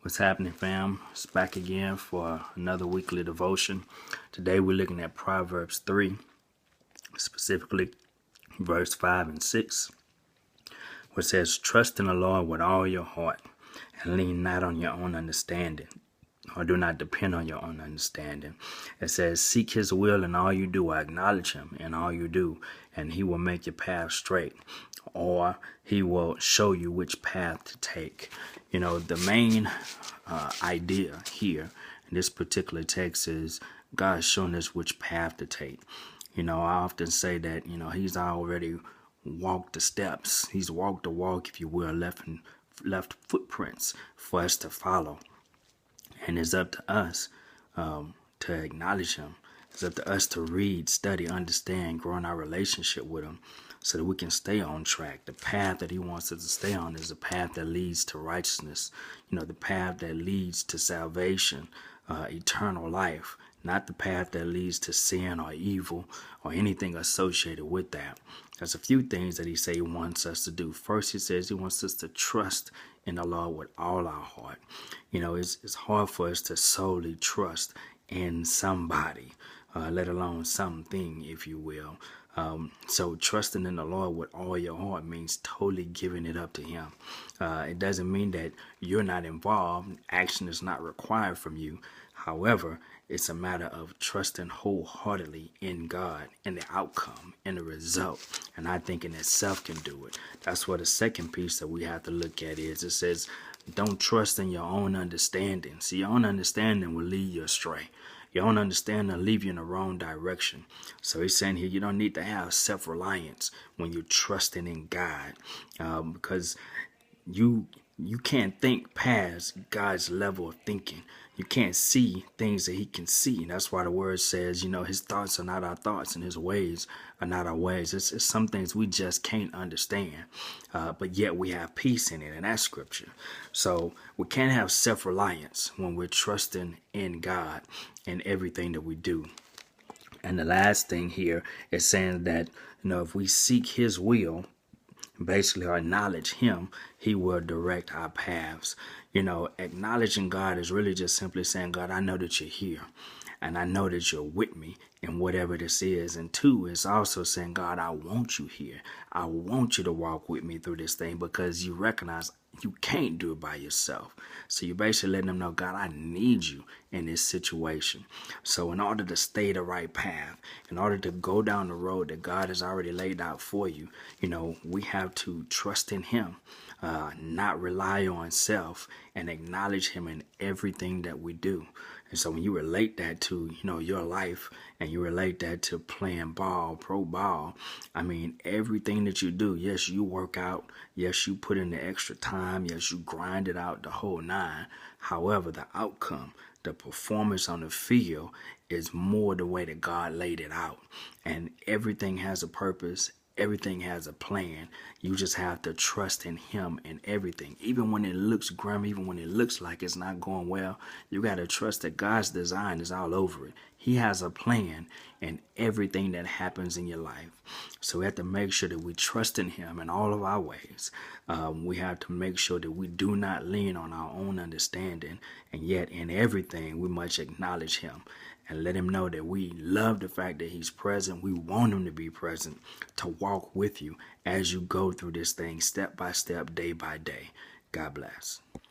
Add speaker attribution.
Speaker 1: What's happening, fam? It's back again for another weekly devotion. Today we're looking at Proverbs 3, specifically verse 5 and 6, where it says, "Trust in the Lord with all your heart and lean not on your own understanding, or do not depend on your own understanding." It says, "Seek his will in all you do, or acknowledge him in all you do, and he will make your path straight," or he will show you which path to take. You know, the main idea here in this particular text is God showing us which path to take. You know, I often say that, he's already walked the steps. He's walked the walk, if you will, left footprints for us to follow. And it's up to us to acknowledge him. It's up to us to read, study, understand, grow in our relationship with him so that we can stay on track. The path that he wants us to stay on is the path that leads to righteousness, the path that leads to salvation, eternal life, not the path that leads to sin or evil or anything associated with that. There's a few things that he wants us to do. First, he says he wants us to trust in the Lord with all our heart. It's hard for us to solely trust in somebody, let alone something, if you will. So trusting in the Lord with all your heart means totally giving it up to him. It doesn't mean that you're not involved. Action is not required from you. However, it's a matter of trusting wholeheartedly in God and the outcome and the result. And I think in itself can do it. That's what the second piece that we have to look at is. It says, don't trust in your own understanding. See, your own understanding will lead you astray. Your own understanding will leave you in the wrong direction. So he's saying here, you don't need to have self-reliance when you're trusting in God, because you can't think past God's level of thinking. You can't see things that he can see. And that's why the word says, his thoughts are not our thoughts and his ways are not our ways. It's some things we just can't understand, but yet we have peace in it, and that's scripture. So we can't have self-reliance when we're trusting in God in everything that we do. And the last thing here is saying that, if we seek his will, basically acknowledge him, he will direct our paths. Acknowledging God is really just simply saying, God, I know that you're here, and I know that you're with me in whatever this is. And two, is also saying, God, I want you here. I want you to walk with me through this thing, because you recognize you can't do it by yourself. So you're basically letting them know, God, I need you in this situation. So in order to stay the right path, in order to go down the road that God has already laid out for you, we have to trust in him, not rely on self, and acknowledge him in everything that we do. And so when you relate that to, your life, and you relate that to playing ball, pro ball, everything that you do, yes, you work out, yes, you put in the extra time, yes, you grind it out the whole nine. However, the outcome, the performance on the field is more the way that God laid it out. And everything has a purpose. Everything has a plan. You just have to trust in him in everything. Even when it looks grim, even when it looks like it's not going well, you got to trust that God's design is all over it. He has a plan in everything that happens in your life. So we have to make sure that we trust in him in all of our ways. We have to make sure that we do not lean on our own understanding, and yet in everything we must acknowledge him and let him know that we love the fact that he's present. We want him to be present, to walk with you as you go through this thing step by step, day by day. God bless.